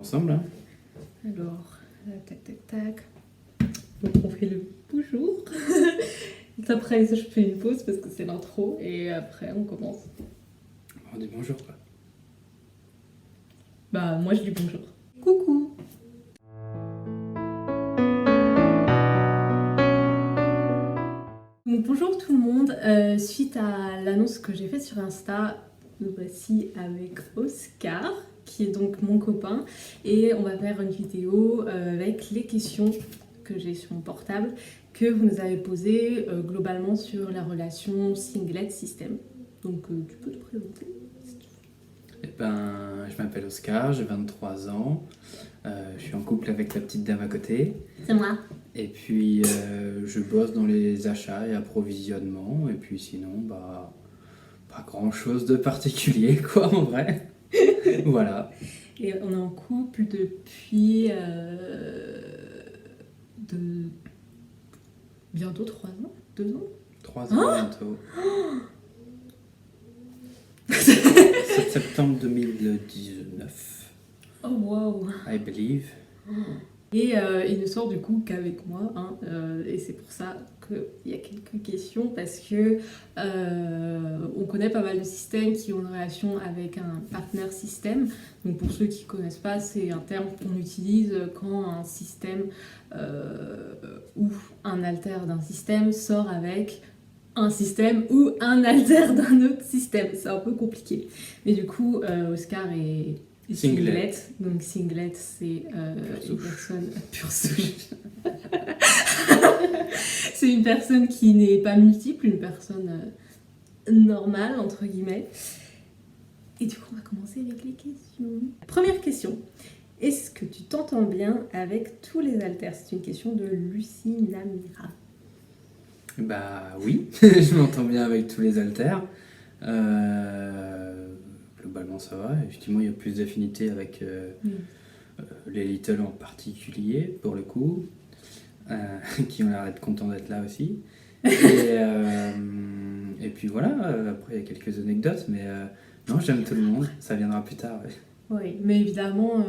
Ensemble, hein. Alors, tac, tac, tac. Donc on fait le bonjour. Après ça, je fais une pause parce que c'est l'intro et après on commence. On dit bonjour, quoi. Bah moi je dis bonjour. Coucou. Donc bonjour tout le monde. Suite à l'annonce que j'ai faite sur Insta, nous voici avec Oscar, qui est donc mon copain, et on va faire une vidéo avec les questions que j'ai sur mon portable que vous nous avez posées globalement sur la relation singlet-système. Donc tu peux te présenter si tu veux. Eh ben, je m'appelle Oscar, j'ai 23 ans. Je suis en couple avec la petite dame à côté. C'est moi. Et puis, je bosse dans les achats et approvisionnements. Et puis sinon, bah, pas grand-chose de particulier, quoi, en vrai. Voilà. Et on est en couple depuis bientôt 3 ans, 2 ans. 3 ans bientôt. 7 septembre 2019, Oh wow. I believe. Et il ne sort du coup qu'avec moi, hein, et c'est pour ça qu'il y a quelques questions, parce que on connaît pas mal de systèmes qui ont une relation avec un partner système. Donc pour ceux qui ne connaissent pas, c'est un terme qu'on utilise quand un système ou un alter d'un système sort avec un système ou un alter d'un autre système. C'est un peu compliqué. Mais du coup, Oscar est singlet. Donc singlet, c'est une personne pure souche. C'est une personne qui n'est pas multiple, une personne normale, entre guillemets. Et du coup, on va commencer avec les questions. Première question. Est-ce que tu t'entends bien avec tous les haltères? C'est une question de Lucie Namira. Bah oui, je m'entends bien avec tous les haltères. Globalement ça va. Effectivement il y a plus d'affinité avec les Little en particulier pour le coup, qui ont l'air d'être contents d'être là aussi. Et puis voilà, après il y a quelques anecdotes, mais non, j'aime tout le monde, ça viendra plus tard. Ouais. Oui, mais évidemment,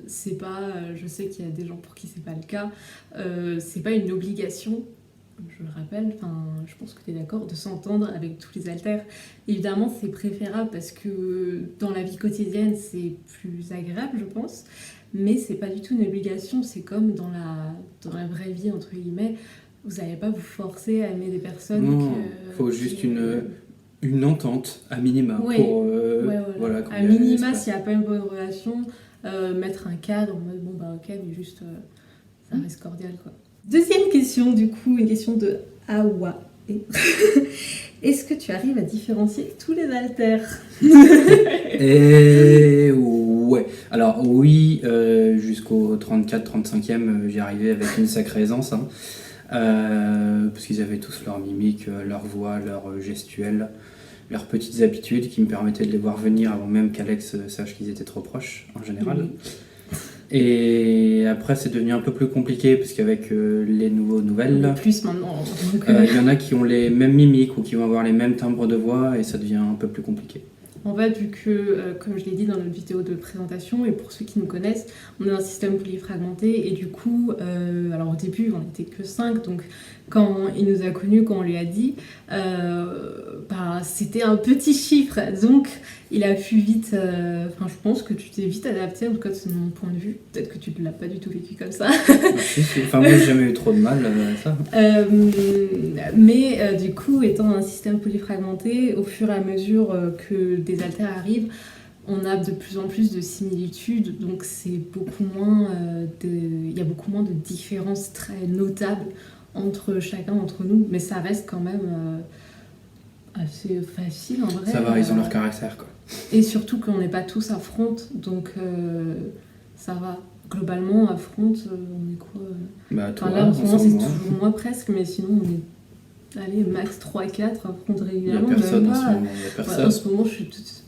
c'est pas. Je sais qu'il y a des gens pour qui c'est pas le cas. C'est pas une obligation, je le rappelle, je pense que tu es d'accord, de s'entendre avec tous les haltères. Évidemment, c'est préférable parce que dans la vie quotidienne, c'est plus agréable, je pense. Mais c'est pas du tout une obligation. C'est comme dans la vraie vie, entre guillemets. Vous n'allez pas vous forcer à aimer des personnes. Non, faut juste une entente à minima. Oui. Pour, Ouais. voilà, À minima, s'il n'y a pas une bonne relation, mettre un cadre en mode bon bah ok, mais juste ça reste cordial quoi. Deuxième question, du coup, une question de Awa. Est-ce que tu arrives à différencier tous les haltères? Et ouais. Alors oui, jusqu'au 34-35e, j'y arrivais avec une sacrée aisance. Hein. Parce qu'ils avaient tous leur mimique, leur voix, leur gestuelle, leurs petites habitudes qui me permettaient de les voir venir avant même qu'Alex sache qu'ils étaient trop proches en général. Oui. Et après c'est devenu un peu plus compliqué parce qu'avec les nouvelles, Plus maintenant. il y en a qui ont les mêmes mimiques ou qui vont avoir les mêmes timbres de voix et ça devient un peu plus compliqué. En fait, vu que, comme je l'ai dit dans notre vidéo de présentation, et pour ceux qui nous connaissent, on a un système polyfragmenté, et du coup, alors au début, on n'était que 5, donc quand il nous a connus, quand on lui a dit, c'était un petit chiffre, donc il a pu vite, je pense que tu t'es vite adapté, en tout cas c'est mon point de vue, peut-être que tu ne l'as pas du tout vécu comme ça. Enfin moi j'ai jamais eu trop de mal à ça. Mais du coup, étant un système polyfragmenté, au fur et à mesure que des haltères arrivent, on a de plus en plus de similitudes, donc c'est beaucoup moins il y a beaucoup moins de différences très notables entre chacun d'entre nous, mais ça reste quand même assez facile en vrai. Ça va, ils ont leur caractère quoi. Et surtout qu'on n'est pas tous à front, donc ça va. Globalement, à front, on est quoi Bah toi, là, en ce moment, c'est moment. toujours moi presque, mais sinon, on est, allez, max 3-4 à front Il n'y a régulièrement. personne en ce Même pas. moment. Il y a personne. En ce moment, je suis toute...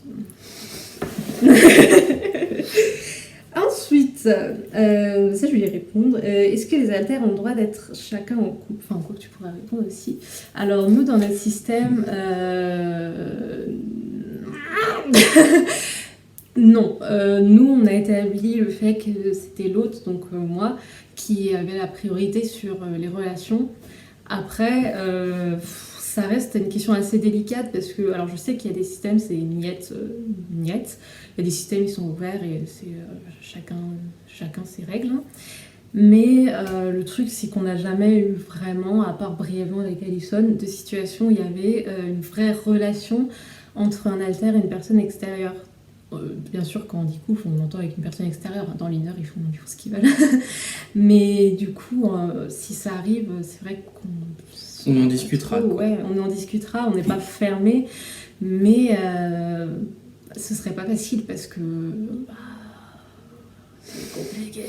Ensuite, ça je vais y répondre. Est-ce que les haltères ont le droit d'être chacun en couple? Enfin, en couple, tu pourras répondre aussi. Alors, nous, dans notre système, Non, nous on a établi le fait que c'était l'autre, donc moi, qui avait la priorité sur les relations. Après, ça reste une question assez délicate parce que, alors je sais qu'il y a des systèmes, c'est niette, niette. Il y a des systèmes qui sont ouverts et c'est chacun ses règles, hein. Mais le truc, c'est qu'on n'a jamais eu vraiment, à part brièvement avec Alison, de situation où il y avait une vraie relation entre un alter et une personne extérieure. Bien sûr, quand on dit couple, on entend avec une personne extérieure. Dans l'inner, ils font ce qu'ils veulent. Mais du coup, si ça arrive, c'est vrai qu'on... On en discutera. Ouais, on en discutera, on n'est pas fermé. Mais ce serait pas facile parce que... c'est compliqué.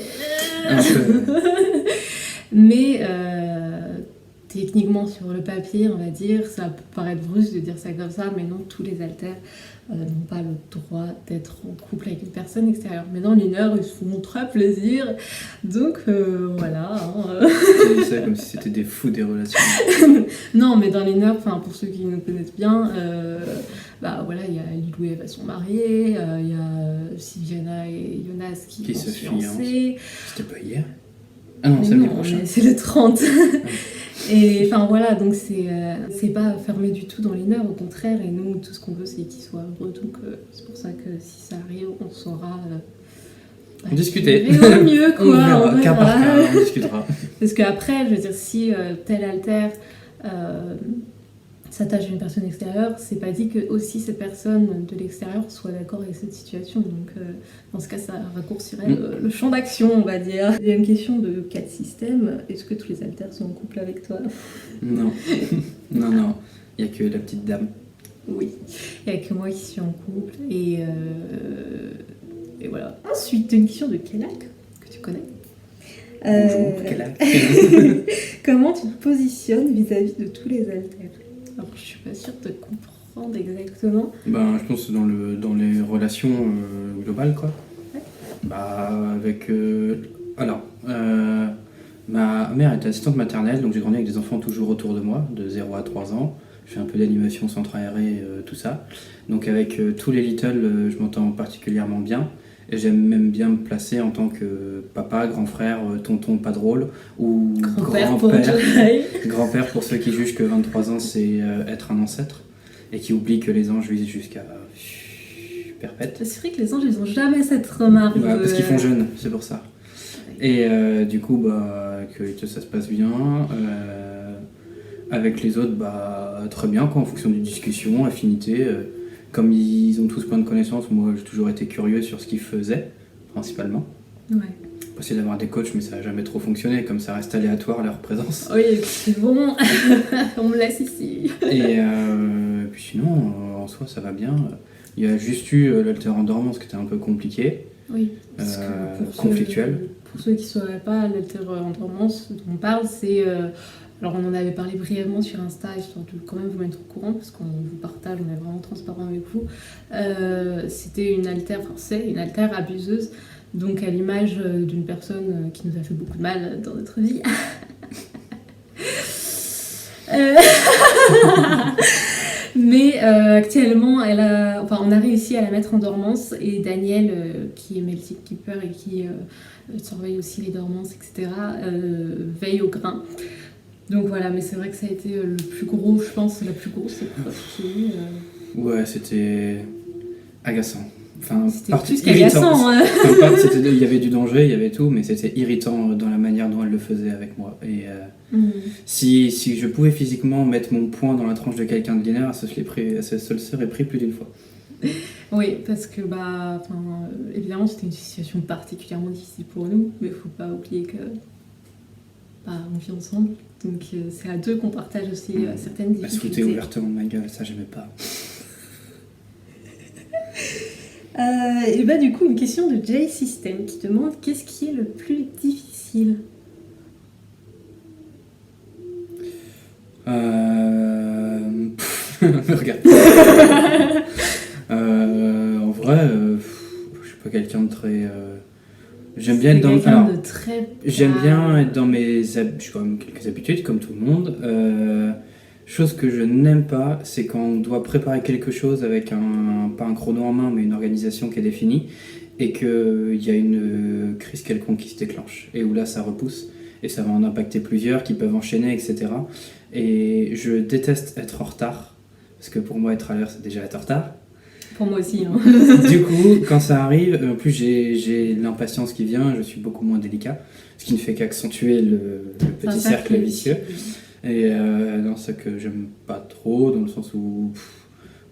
Mais techniquement, sur le papier, on va dire, ça peut paraître brusque de dire ça comme ça, mais non, tous les alters n'ont pas le droit d'être en couple avec une personne extérieure. Mais dans l'inner, ils se font très plaisir. Donc voilà. Hein. C'est comme si c'était des fous des relations. Non, mais dans l'inner, pour ceux qui nous connaissent bien, voilà, il y a Lilou et Eva sont mariés, il y a Sylviana et Jonas qui se fiancent. C'était pas hier? Ah non, samedi prochain. C'est le 30. Et voilà, donc c'est pas fermé du tout dans l'inner, au contraire, et nous, tout ce qu'on veut, c'est qu'ils soient heureux, donc c'est pour ça que si ça arrive, on saura... discuter. Au mieux, quoi. On verra, cas par cas, on discutera. Parce qu'après, je veux dire, si tel alter s'attache à une personne extérieure, c'est pas dit que aussi cette personne de l'extérieur soit d'accord avec cette situation. Donc dans ce cas, ça raccourcirait le champ d'action, on va dire. Il y a une question de cas de système. Est-ce que tous les alters sont en couple avec toi? Non. Non. Il n'y a que la petite dame. Oui. Il n'y a que moi qui suis en couple. Et voilà. Ensuite, une question de Kelak, que tu connais. Bonjour, Kelak. Comment tu te positionnes vis-à-vis de tous les alters? Alors, je suis pas sûre de comprendre exactement. Je pense que dans les relations globales, quoi. Ouais. Avec... ma mère était assistante maternelle, donc j'ai grandi avec des enfants toujours autour de moi, de 0 à 3 ans. Je fais un peu d'animation centre aéré, tout ça. Donc avec tous les little, je m'entends particulièrement bien. Et j'aime même bien me placer en tant que papa, grand frère, tonton pas drôle, ou grand-père. Grand-père pour ceux qui jugent que 23 ans c'est être un ancêtre, et qui oublient que les anges vivent jusqu'à perpète. C'est vrai que les anges, ils ont jamais cette remarque. Parce qu'ils font jeunes, c'est pour ça. Et du coup, que ça se passe bien. Avec les autres, très bien, quoi, en fonction d'une discussion, affinité. Comme ils ont tous plein de connaissances, moi j'ai toujours été curieux sur ce qu'ils faisaient, principalement. Ouais. Possible d'avoir des coachs, mais ça n'a jamais trop fonctionné, comme ça reste aléatoire leur présence. Oui, c'est bon, on me laisse ici. Et puis sinon, en soi, ça va bien. Il y a juste eu l'alter en dormance qui était un peu compliqué. Oui, parce que conflictuel. Pour ceux qui ne sauraient pas, l'alter en dormance dont on parle, c'est... alors on en avait parlé brièvement sur Insta, histoire de quand même vous mettre au courant, parce qu'on vous partage, on est vraiment transparent avec vous. C'est une alter abuseuse, donc à l'image d'une personne qui nous a fait beaucoup de mal dans notre vie. Mais actuellement, on a réussi à la mettre en dormance, et Daniel, qui est Melty Keeper et qui surveille aussi les dormances, etc., veille au grain. Donc voilà, mais c'est vrai que ça a été le plus gros, je pense, la plus grosse épreuve qu'il y a eu. Ouais, c'était agaçant. C'était plus qu'agaçant. Hein. Il y avait du danger, il y avait tout, mais c'était irritant dans la manière dont elle le faisait avec moi. Et si je pouvais physiquement mettre mon poing dans la tranche de quelqu'un de l'inner, ça se le serait pris plus d'une fois. Oui, parce que évidemment c'était une situation particulièrement difficile pour nous, mais il ne faut pas oublier que on vit ensemble, donc c'est à deux qu'on partage aussi certaines difficultés. Elle se foutait ouvertement de ma gueule, ça j'aimais pas. Et du coup, une question de J System qui demande qu'est-ce qui est le plus difficile? Regarde. En vrai, je suis pas quelqu'un de très. J'aime bien être J'aime bien être dans mes. J'ai quand même quelques habitudes, comme tout le monde. Chose que je n'aime pas, c'est quand on doit préparer quelque chose avec pas un chrono en main, mais une organisation qui est définie, et qu'il y a une crise quelconque qui se déclenche, et où là ça repousse, et ça va en impacter plusieurs qui peuvent enchaîner, etc. Et je déteste être en retard, parce que pour moi être à l'heure c'est déjà être en retard. Pour moi aussi. Hein. Du coup, quand ça arrive, en plus j'ai l'impatience qui vient, je suis beaucoup moins délicat, ce qui ne fait qu'accentuer le petit cercle vicieux. Et non, c'est ça que j'aime pas trop, dans le sens où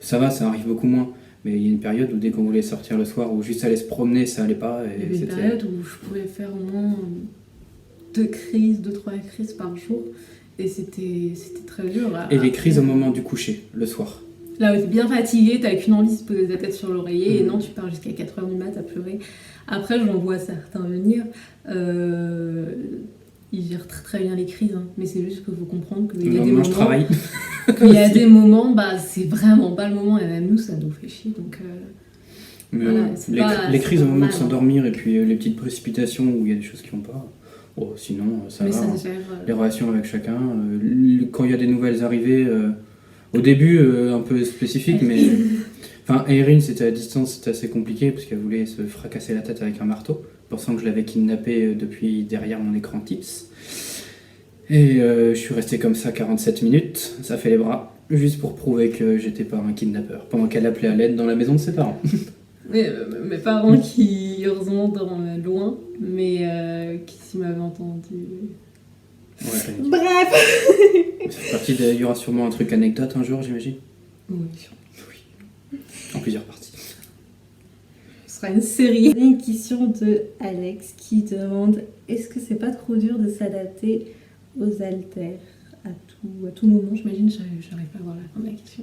ça va, ça arrive beaucoup moins. Mais il y a une période où dès qu'on voulait sortir le soir ou juste aller se promener, ça allait pas. Et il y avait une période où je pouvais faire au moins 2 ou 3 crises par jour. Et c'était très dur. Et les crises au moment du coucher, le soir. Là où t'es bien fatigué, t'as qu'une envie de se poser ta tête sur l'oreiller. Et non, tu pars jusqu'à 4h du mat à pleurer. Après, j'en vois certains venir. Ils gèrent très, très bien les crises, hein. Mais c'est juste qu'il faut comprendre qu'il y a des moments... je travaille. Qu'il y a des moments, bah, c'est vraiment pas le moment. Et même nous, ça nous fait chier. Donc, voilà, les crises au moment de s'endormir et puis les petites précipitations où il y a des choses qui vont pas... Oh, sinon, ça va. Ça gère, les relations avec chacun. Quand il y a des nouvelles arrivées, au début, un peu spécifique, mais... Enfin, Erin, c'était à distance, c'était assez compliqué parce qu'elle voulait se fracasser la tête avec un marteau, pensant que je l'avais kidnappée depuis derrière mon écran Tips. Et je suis resté comme ça 47 minutes, ça fait les bras, juste pour prouver que j'étais pas un kidnappeur, pendant qu'elle appelait à l'aide dans la maison de ses parents. Mes parents qui, heureusement, dorment loin, mais qui, s'ils m'avaient entendu... Ouais, bref. Ça fait partie il y aura sûrement un truc anecdote un jour, j'imagine. Oui. En plusieurs parties. Ce sera une série. Une question de Alex qui demande: est-ce que c'est pas trop dur de s'adapter aux haltères à tout moment? J'imagine, j'arrive pas à voir la fin de la question.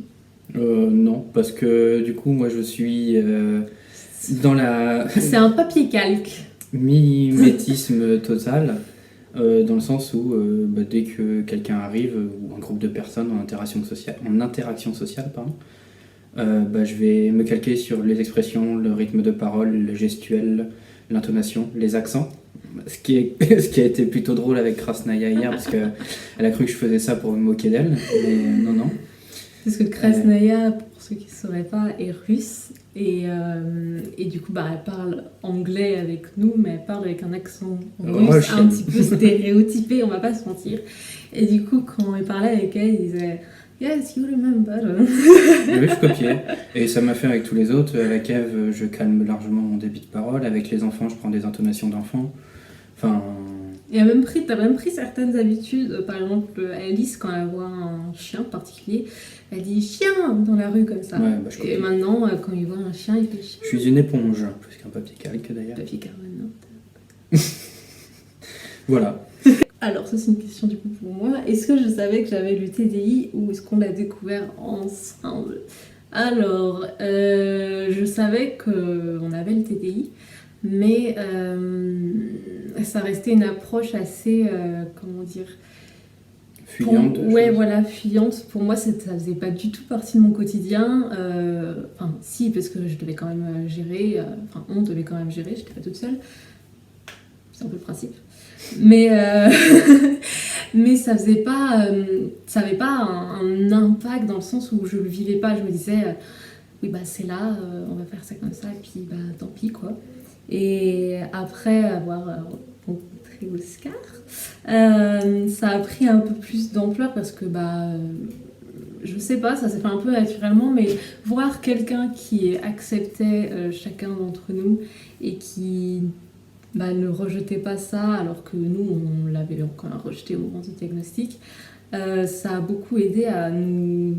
Non, parce que du coup, moi je suis dans la... C'est un papier calque. Mimétisme total, dans le sens où dès que quelqu'un arrive, ou un groupe de personnes en interaction sociale, pardon, je vais me calquer sur les expressions, le rythme de parole, le gestuel, l'intonation, les accents. Ce qui a été plutôt drôle avec Krasnaya hier, parce qu'elle a cru que je faisais ça pour me moquer d'elle, mais non. Parce que Krasnaya, pour ceux qui ne sauraient pas, est russe, et du coup elle parle anglais avec nous, mais elle parle avec un accent russe un petit peu stéréotypé, on va pas se mentir. Et du coup, quand il parlait avec elle, il disait... Yes, you remember. Oui, je copiais. Et ça m'a fait avec tous les autres. À la cave, je calme largement mon débit de parole. Avec les enfants, je prends des intonations d'enfants. Enfin... Et t'as même pris certaines habitudes. Par exemple, Alice, quand elle voit un chien particulier, elle dit chien dans la rue comme ça. Ouais, je et maintenant, quand il voit un chien, il fait chien. Je suis une éponge, plus qu'un papier calque d'ailleurs. Papier carbone, non. Voilà. Alors, ça c'est une question du coup pour moi. Est-ce que je savais que j'avais le TDI ou est-ce qu'on l'a découvert ensemble? Alors, je savais qu'on avait le TDI, mais ça restait une approche assez, comment dire... Fuyante. Ouais, voilà, fuyante. Pour moi, ça faisait pas du tout partie de mon quotidien. Enfin, si, parce que je devais quand même gérer, on devait quand même gérer, j'étais pas toute seule. C'est un peu le principe. Mais ça faisait pas, ça avait pas un impact dans le sens où je le vivais pas. Je me disais, oui, c'est là, on va faire ça comme ça, et puis tant pis, quoi. Et après avoir rencontré Oscar, ça a pris un peu plus d'ampleur parce que, je sais pas, ça s'est fait un peu naturellement, mais voir quelqu'un qui acceptait chacun d'entre nous et qui... ne rejetait pas ça alors que nous on l'avait encore rejeté au moment du diagnostic, ça a beaucoup aidé à nous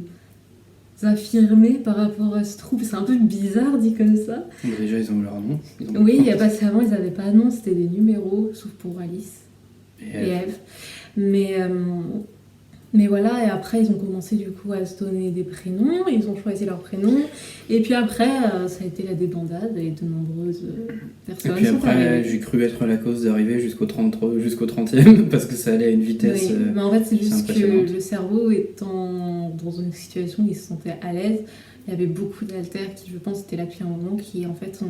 affirmer par rapport à ce trouble. C'est un peu bizarre dit comme ça. Déjà ils ont leur nom. Oui, parce qu'avant ils n'avaient pas de nom, c'était des numéros, sauf pour Alice et Eve. Mais voilà, et après ils ont commencé du coup à se donner des prénoms, ils ont choisi leurs prénoms, et puis après ça a été la débandade et de nombreuses personnes. Et puis après j'ai cru être la cause d'arriver jusqu'au 30e parce que ça allait à une vitesse. Oui, mais en fait c'est juste que le cerveau étant dans une situation où il se sentait à l'aise, il y avait beaucoup d'haltères qui je pense étaient là depuis un moment qui en fait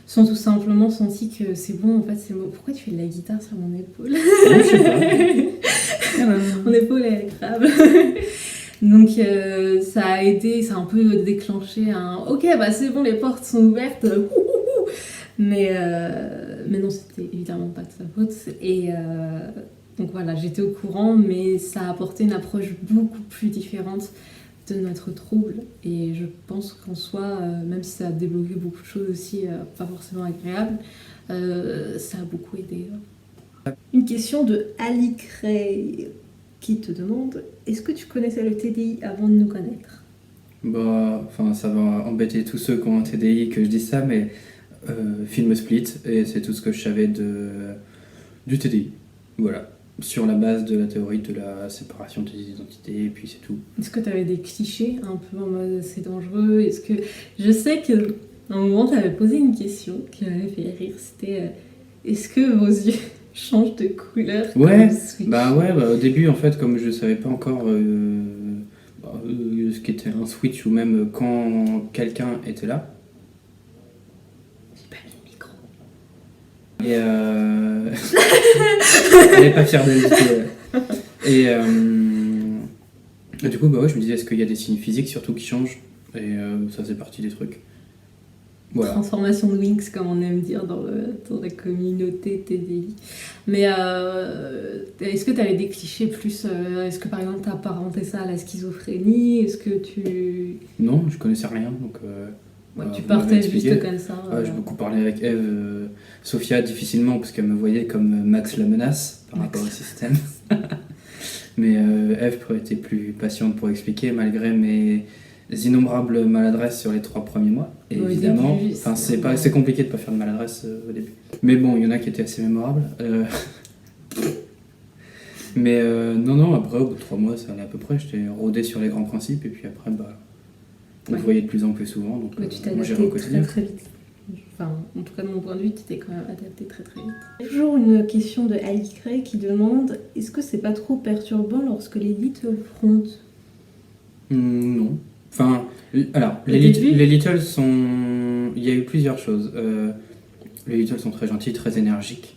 sont tout simplement senti que c'est bon, en fait c'est bon. Pourquoi tu fais de la guitare sur mon épaule? Je sais pas. mon épaule est crable. Donc ça a un peu déclenché un ok, bah c'est bon, les portes sont ouvertes. Mais non, c'était évidemment pas de sa faute. Et donc voilà, j'étais au courant, mais ça a apporté une approche beaucoup plus différente de notre trouble. Et je pense qu'en soi, même si ça a débloqué beaucoup de choses aussi, pas forcément agréables, ça a beaucoup aidé. Une question de Ali Cray qui te demande: est-ce que tu connaissais le TDI avant de nous connaître? Bah, enfin, ça va embêter tous ceux qui ont un TDI que je dise ça, mais film Split, et c'est tout ce que je savais du TDI. Voilà. Sur la base de la théorie de la séparation des identités, et puis c'est tout. Est-ce que tu avais des clichés un peu en mode c'est dangereux? Est-ce que je sais que à un moment tu avais posé une question qui m'avait fait rire, c'était est-ce que vos yeux changent de couleur? Ouais, bah au début en fait, comme je savais pas encore ce qu'était un switch ou même quand quelqu'un était là. J'ai pas mis le micro. Et elle est pas fière d'elle du tout. Et du coup, bah ouais, je me disais, est-ce qu'il y a des signes physiques surtout qui changent? Et ça faisait partie des trucs. Voilà. Transformation de Winx, comme on aime dire dans la communauté TDI. Mais est-ce que tu avais des clichés plus est-ce que par exemple tu as apparenté ça à la schizophrénie? Est-ce que tu... Non, je connaissais rien, donc... tu partais juste comme ça. J'ai beaucoup parlé avec Eve. Sophia, difficilement, parce qu'elle me voyait comme Max la menace par rapport au système. Mais Eve était plus patiente pour expliquer, malgré mes innombrables maladresses sur les 3 premiers mois. Et évidemment, c'est compliqué de pas faire de maladresse au début. Mais bon, il y en a qui étaient assez mémorables. Mais non, après, au bout de 3 mois, ça allait à peu près. J'étais rodé sur les grands principes, et puis après, on se voyait de plus en plus souvent. Donc, tu t'es adapté très vite. Enfin, en tout cas, de mon point de vue, tu t'es quand même adapté très vite. Toujours une question de Ali Cray qui demande: est-ce que c'est pas trop perturbant lorsque les Little frontent? Non. Enfin, alors, les Littles sont... Il y a eu plusieurs choses. Les Littles sont très gentils, très énergiques.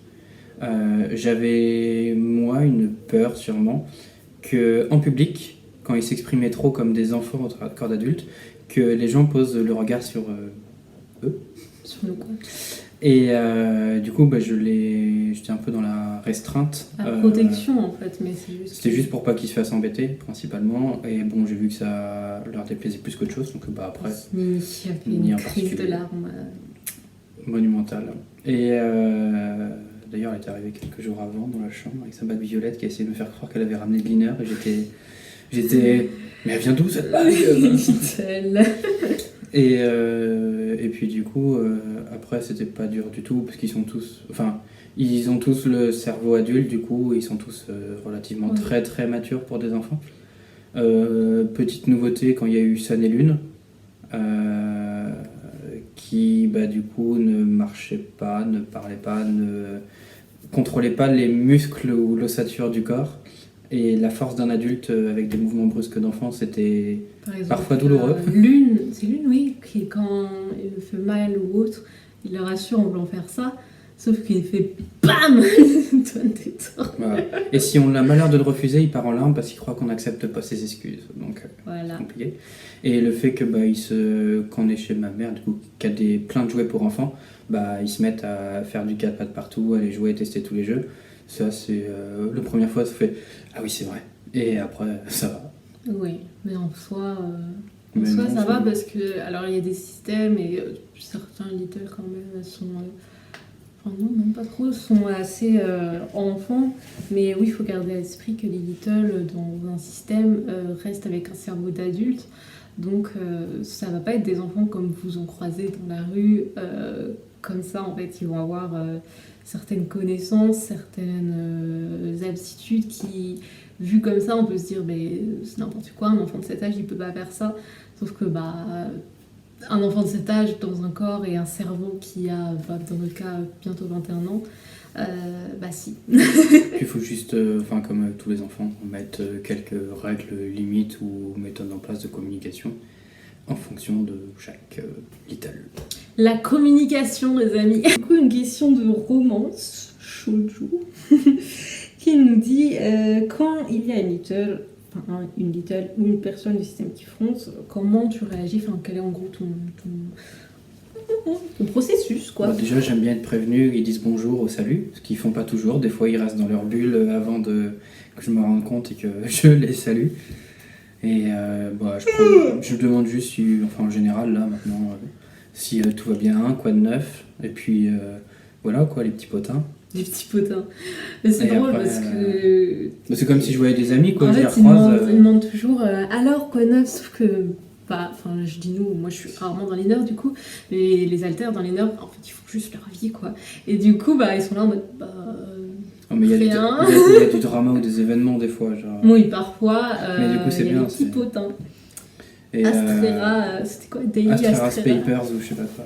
J'avais, moi, une peur, sûrement, qu'en public, quand ils s'exprimaient trop comme des enfants au corps d'adultes, que les gens posent le regard sur eux. Sur nous, quoi. Et du coup, j'étais un peu dans la restreinte. La protection, en fait, mais c'est juste... C'était juste pour pas qu'ils se fassent embêter, principalement. Et bon, j'ai vu que ça leur déplaisait plus qu'autre chose, donc après... Il y a fait une crise de larmes. Monumentale. Et d'ailleurs, elle était arrivée quelques jours avant dans la chambre avec sa bague violette qui a essayé de me faire croire qu'elle avait ramené de l'inner. Et j'étais... Mais elle vient d'où, cette bague? Et puis du coup, après c'était pas dur du tout parce qu'ils sont tous, enfin ils ont tous le cerveau adulte du coup, ils sont tous relativement très très matures pour des enfants. Petite nouveauté quand il y a eu Sun et Lune, qui du coup ne marchait pas, ne parlait pas, ne contrôlait pas les muscles ou l'ossature du corps. Et la force d'un adulte avec des mouvements brusques d'enfant, c'était parfois douloureux. C'est Lune, oui, qui quand il me fait mal ou autre, il le rassure en voulant faire ça, sauf qu'il fait BAM. Donne des torts. Voilà. Et si on a malheur de le refuser, il part en larmes parce qu'il croit qu'on n'accepte pas ses excuses. Donc voilà. C'est compliqué. Et le fait que quand on est chez ma mère, du coup, qui a plein de jouets pour enfants, ils se mettent à faire du 4 pattes partout, à aller jouer, tester tous les jeux. Ça, c'est la première fois, ça fait ah oui, c'est vrai. Et après, ça va. Oui, mais en soi, ça va parce que, alors il y a des systèmes et certains Little quand même sont. Enfin, non, même pas trop, sont assez enfants. Mais oui, il faut garder à l'esprit que les Little dans un système restent avec un cerveau d'adulte. Donc, ça va pas être des enfants comme vous en croisez dans la rue. Comme ça, en fait, ils vont avoir certaines connaissances, certaines aptitudes qui, vu comme ça, on peut se dire c'est n'importe quoi, un enfant de cet âge, il peut pas faire ça. Sauf que un enfant de cet âge dans un corps et un cerveau qui a, dans notre cas, bientôt 21 ans, si. Il faut juste, comme avec tous les enfants, mettre quelques règles limites ou méthodes en place de communication en fonction de chaque Little. La communication, les amis. Du coup, une question de romance, shoujo, qui nous dit quand il y a une little ou une personne du système qui fronce, comment tu réagis, enfin quel est en gros ton processus quoi. Déjà j'aime bien être prévenu, ils disent bonjour ou salut, ce qu'ils font pas toujours, des fois ils restent dans leur bulle avant que je me rende compte et que je les salue. Et je demande juste si, enfin en général là maintenant, si tout va bien, quoi de neuf, et puis voilà quoi, les petits potins. Les petits potins. Mais c'est drôle après, parce que. C'est comme si je voyais des amis quoi, En je les fait, recroise. ils demandent toujours alors quoi de neuf, sauf que. Enfin, je dis nous, moi je suis rarement dans les nerfs du coup, mais les haltères dans les nerfs, en fait, ils font juste leur vie quoi. Et du coup, ils sont là en mode. Oh, mais il y a du drama ou des événements des fois. Genre... Oui, parfois. Mais du coup, c'est bien. Les petits potins. Et Astrera, c'était quoi Daily Astrera Astrera Papers ou je sais pas quoi.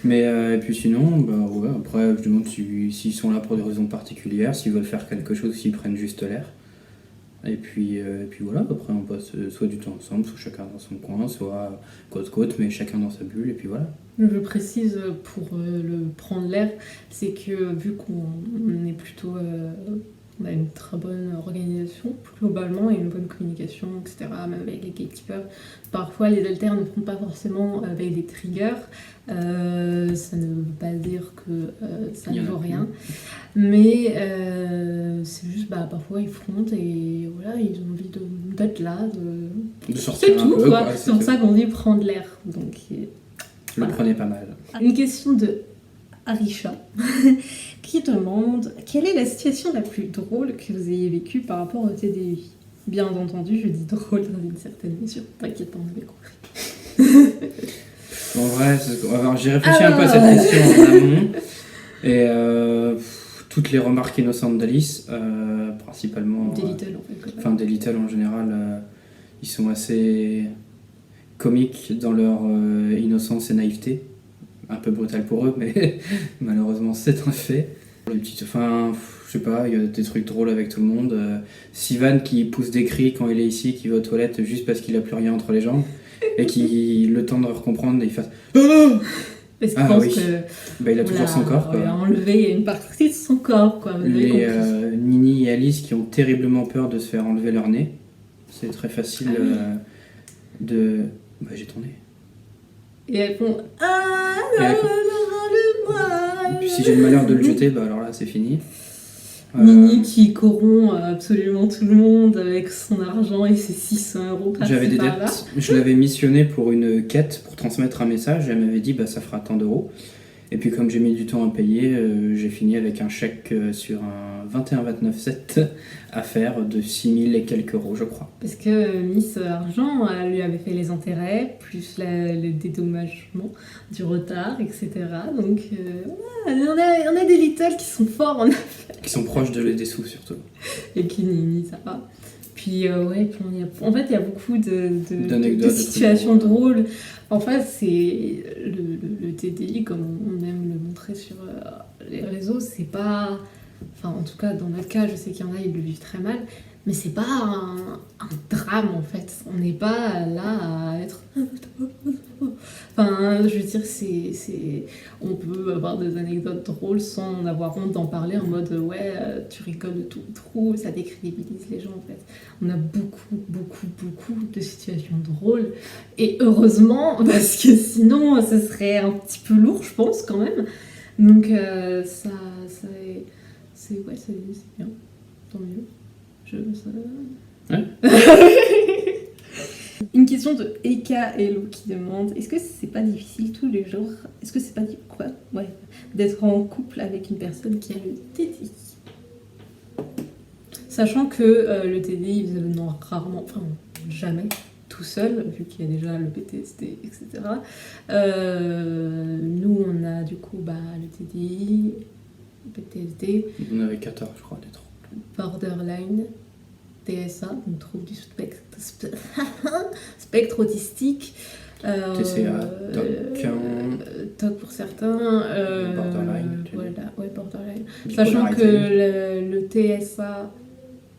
Mais et puis sinon, ouais, après, je demande s'ils sont là pour des raisons particulières, s'ils veulent faire quelque chose, s'ils prennent juste l'air. Et puis voilà, après on passe soit du temps ensemble, soit chacun dans son coin, soit côte-côte, mais chacun dans sa bulle, et puis voilà. Je précise pour le prendre l'air, c'est que vu qu'on est plutôt... on a une très bonne organisation globalement et une bonne communication, etc. Même avec les gatekeepers. Parfois, les haltères ne font pas forcément avec des triggers. Ça ne veut pas dire que ça ne vaut rien. Mais c'est juste, parfois, ils frontent et voilà, ils ont envie d'être là, de sortir c'est un tout, peu. Quoi. C'est pour ça qu'on dit prendre l'air. Donc, le prenez pas mal. Une question de Arisha qui demande quelle est la situation la plus drôle que vous ayez vécue par rapport au TDI. Bien entendu, je dis drôle dans une certaine mesure. T'inquiète pas, on avait compris. En vrai, j'ai réfléchi un peu à cette question en amont. Et toutes les remarques innocentes d'Alice, principalement... Des Little, en fait. Enfin, des Little en général, ils sont assez comiques dans leur innocence et naïveté. Un peu brutal pour eux, mais malheureusement c'est un fait. Enfin, je sais pas, il y a des trucs drôles avec tout le monde. Sivan qui pousse des cris quand il est ici, qui va aux toilettes juste parce qu'il a plus rien entre les jambes, et qui, le temps de recomprendre, il fait Parce qu'il pense que il a toujours son corps. On l'a enlevé, il y a une partie de son corps. Quoi, les Nini et Alice qui ont terriblement peur de se faire enlever leur nez. C'est très facile de... j'ai ton nez. Et elles font et puis si j'ai le malheur de le jeter, alors là c'est fini. Nini qui corrompt absolument tout le monde avec son argent et ses 600 € par-ci J'avais des par-là. dettes, je l'avais missionné pour une quête, pour transmettre un message, et elle m'avait dit ça fera tant d'euros. Et puis comme j'ai mis du temps à payer, j'ai fini avec un chèque sur un 21,29,7 à faire de 6 000 et quelques euros, je crois. Parce que Miss Argent, elle lui avait fait les intérêts, plus le dédommagement du retard, etc. Donc on a des Little qui sont forts en affaires. Qui sont proches des sous surtout. Et qui Nini, ça va. Puis en fait il y a beaucoup de situations drôles. En fait c'est le TDI comme on aime le montrer sur les réseaux, c'est pas... Enfin en tout cas dans notre cas je sais qu'il y en a ils le vivent très mal, mais c'est pas un drame en fait. On n'est pas là à être... Enfin je veux dire on peut avoir des anecdotes drôles sans en avoir honte d'en parler en mode tu rigoles de tout trop, ça décrédibilise les gens en fait. On a beaucoup de situations drôles et heureusement parce que sinon ce serait un petit peu lourd je pense quand même. Donc c'est bien, tant mieux. Une question de Eka Hello qui demande est-ce que c'est pas difficile tous les jours, est-ce que c'est pas d'être en couple avec une personne qui a le TDI, sachant que le TDI ils le n'ont rarement, enfin jamais tout seul vu qu'il y a déjà le PTSD etc. Nous on a du coup le TDI, le PTSD, on avait 14 je crois des troubles. Borderline, TSA, on trouve du spectre autistique, TCA, TOC pour certains, borderline. Borderline. Sachant que le TSA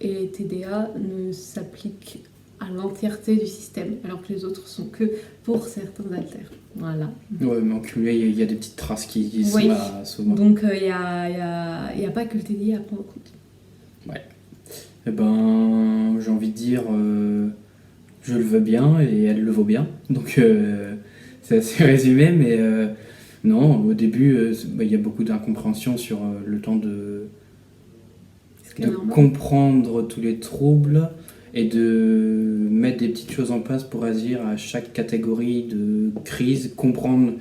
et les TDA ne s'appliquent à l'entièreté du système, alors que les autres sont que pour certains haltères. Voilà. Ouais, mais en cumulé, il y a des petites traces qui sont là souvent. Donc il n'y a pas que le TDI à prendre en compte. Ouais. Eh ben, j'ai envie de dire, je le veux bien et elle le vaut bien. Donc, c'est assez résumé, mais non, au début, il y a beaucoup d'incompréhension sur le temps Ce qui est de normal. comprendre tous les troubles et de mettre des petites choses en place pour agir à chaque catégorie de crise, comprendre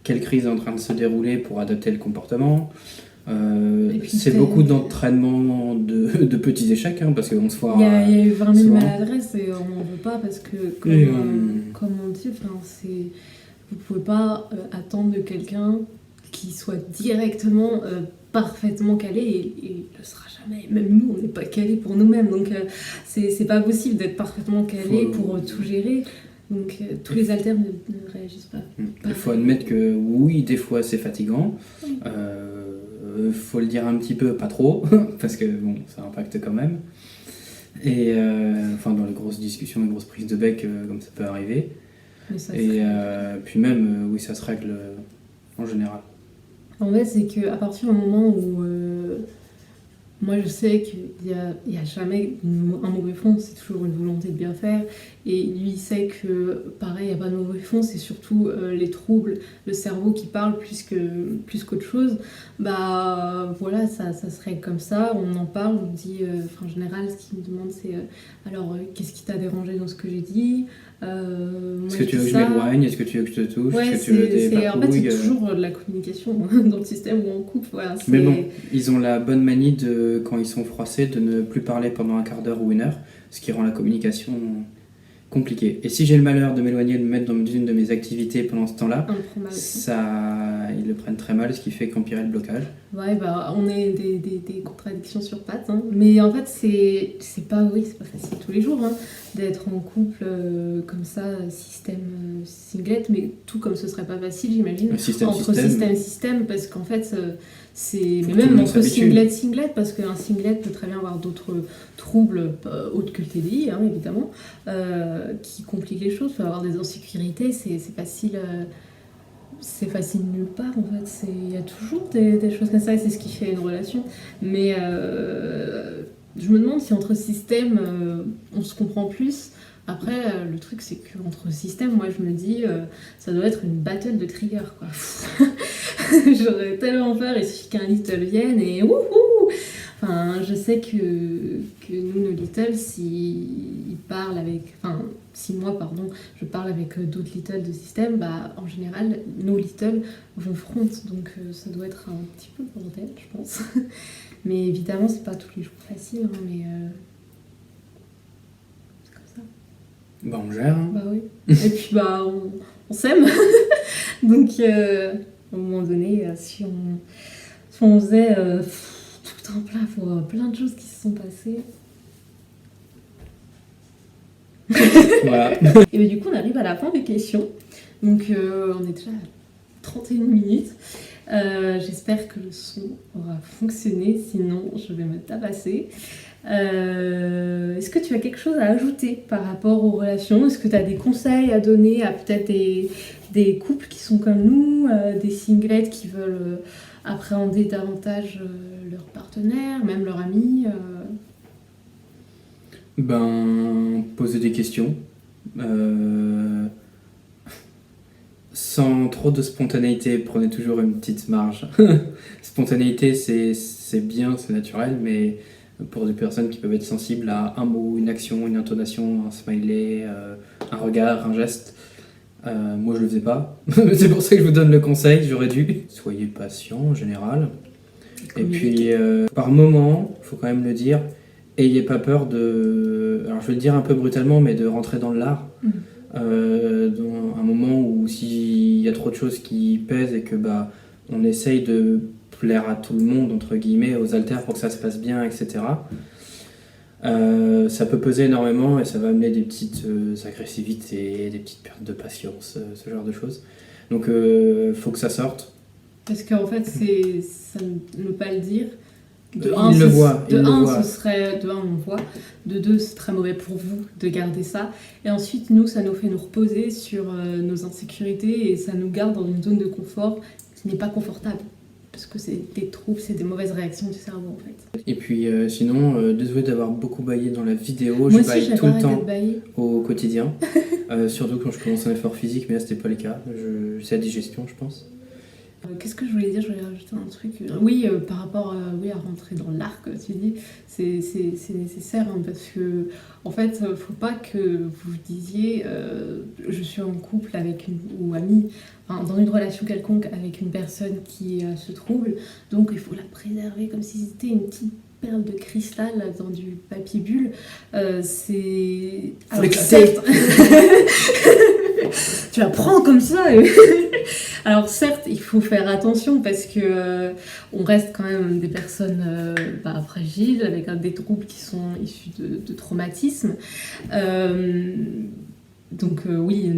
quelle crise est en train de se dérouler pour adapter le comportement. Et puis, C'est beaucoup d'entraînement de petits échecs, hein, parce qu'on se foire. il y a eu 20 000 souvent. maladresses et on n'en veut pas parce que, Et, comme on dit, vous pouvez pas attendre de quelqu'un qui soit directement parfaitement calé et il ne le sera jamais. Même nous, on n'est pas calé pour nous-mêmes. Donc, c'est pas possible d'être parfaitement calé pour tout gérer. Donc, tous les haltères ne réagissent pas. Il faut admettre que oui, des fois c'est fatigant. Oui. Faut le dire un petit peu, pas trop, parce que bon, ça impacte quand même. Et enfin, dans les grosses discussions, les grosses prises de bec, comme ça peut arriver. Mais ça Et puis même, oui, ça se règle en général. En fait, c'est qu'à partir du moment où moi je sais qu'il y a jamais un mauvais fond, c'est toujours une volonté de bien faire. Et lui il sait que pareil, il n'y a pas de mauvais fond, c'est surtout les troubles, le cerveau qui parle plus qu'autre chose. Bah voilà, ça se règle comme ça, on en parle, on dit, en général ce qu'il me demande c'est alors qu'est-ce qui t'a dérangé dans ce que j'ai dit. Est-ce que tu veux que je m'éloigne? Est-ce que tu veux que je te touche? Ouais, Est-ce que tu veux des en fait, c'est papouilles toujours de la communication dans le système où on coupe. Voilà, Mais bon, ils ont la bonne manie de, quand ils sont froissés, de ne plus parler pendant un quart d'heure ou une heure, ce qui rend la communication compliquée. Et si j'ai le malheur de m'éloigner, de me mettre dans une de mes activités pendant ce temps-là, on le prend mal aussi. ça, ils le prennent très mal, ce qui fait qu'empirer le blocage. Ouais, bah, on est des contradictions sur pattes. Hein. Mais en fait, c'est pas facile tous les jours hein, d'être en couple comme ça, système singlet, mais tout comme ce serait pas facile, j'imagine, entre système, parce qu'en fait, c'est. Mais même entre singlet, parce qu'un singlet peut très bien avoir d'autres troubles autres que le TDI, hein, évidemment, qui compliquent les choses, peut avoir des insécurités, c'est facile. C'est facile nulle part en fait, il y a toujours des choses comme ça et c'est ce qui fait une relation. Mais je me demande si entre systèmes on se comprend plus. Après, le truc c'est qu'entre systèmes, moi je me dis ça doit être une battle de trigger quoi. J'aurais tellement peur, il suffit qu'un little vienne et wouhou. Enfin, je sais que nous, nos littles, si moi, je parle avec d'autres littles de système, bah, en général, nos littles vont front, donc ça doit être un petit peu le bordel, je pense. Mais évidemment, c'est pas tous les jours facile, hein, mais c'est comme ça. Bah, on gère. Hein. Bah oui. Et puis, bah, on s'aime. Donc, à un moment donné, si on faisait tout un plat pour plein de choses qui se sont passées. Voilà. Et bien, du coup, on arrive à la fin des questions. Donc, on est déjà à 31 minutes. J'espère que le son aura fonctionné. Sinon, je vais me tabasser. Est-ce que tu as quelque chose à ajouter par rapport aux relations? Est-ce que tu as des conseils à donner à peut-être des couples qui sont comme nous, des singlets qui veulent appréhender davantage leur partenaire, même leur ami Ben, poser des questions. Sans trop de spontanéité, prenez toujours une petite marge. Spontanéité, c'est bien, c'est naturel, mais pour des personnes qui peuvent être sensibles à un mot, une action, une intonation, un smiley, un regard, un geste, moi je le faisais pas. C'est pour ça que je vous donne le conseil, j'aurais dû. Soyez patient en général. Et puis, par moment, il faut quand même le dire, ayez pas peur de... Alors je vais le dire un peu brutalement, mais de rentrer dans le lard. Dans un moment où s'il y a trop de choses qui pèsent et que on essaye de plaire à tout le monde, entre guillemets, aux haltères pour que ça se passe bien, etc. Ça peut peser énormément et ça va amener des petites agressivités, des petites pertes de patience, ce genre de choses. Donc faut que ça sorte. Parce qu'en fait, ça ne pas le dire. De un, ce serait de un, on le voit. De deux, c'est très mauvais pour vous de garder ça. Et ensuite, nous, ça nous fait nous reposer sur nos insécurités et ça nous garde dans une zone de confort qui n'est pas confortable. parce que c'est des troubles, c'est des mauvaises réactions du cerveau en fait. Et puis sinon, désolé d'avoir beaucoup baillé dans la vidéo, Moi je aussi, baille j'avais tout le arrêté temps de bailler. au quotidien, surtout quand je commence un effort physique, mais là c'était pas le cas, c'est la digestion je pense. Qu'est-ce que je voulais dire? Je voulais rajouter un truc. Oui, par rapport à rentrer dans l'arc, tu dis, c'est nécessaire hein, parce que, en fait, faut pas que vous disiez je suis en couple avec ou amie, enfin, dans une relation quelconque avec une personne qui a ce trouble, donc il faut la préserver comme si c'était une petite perle de cristal dans du papier bulle. C'est. Faut l'éclater. Tu la prends comme ça. Alors certes, il faut faire attention parce que on reste quand même des personnes fragiles avec des troubles qui sont issus de traumatismes. Donc oui,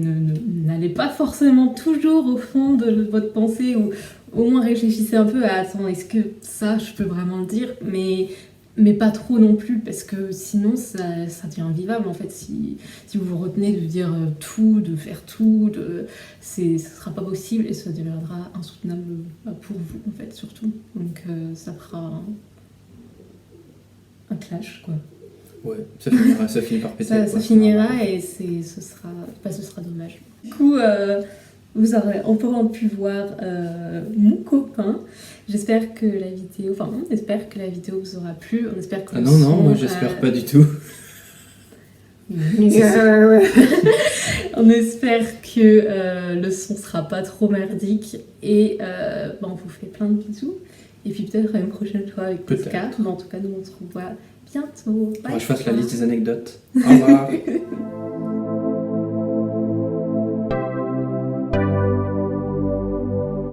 n'allez pas forcément toujours au fond de votre pensée ou au moins réfléchissez un peu à attends, est-ce que ça je peux vraiment le dire, mais pas trop non plus, parce que sinon ça devient invivable en fait. Si vous vous retenez de dire tout, de faire tout, ça sera pas possible et ça deviendra insoutenable pour vous en fait, surtout. Donc ça fera un clash quoi. Ouais, ça finit par péter. Ça finira et ce sera dommage. Du coup, vous aurez encore pu voir mon copain. J'espère que la vidéo, on espère que la vidéo vous aura plu. On espère que non, moi j'espère pas du tout. On espère que le son sera pas trop merdique et on vous fait plein de bisous. Et puis peut-être une prochaine fois avec Tosca. Mais en tout cas, nous on se revoit bientôt. Bye. Moi je fasse la liste des anecdotes. Au revoir.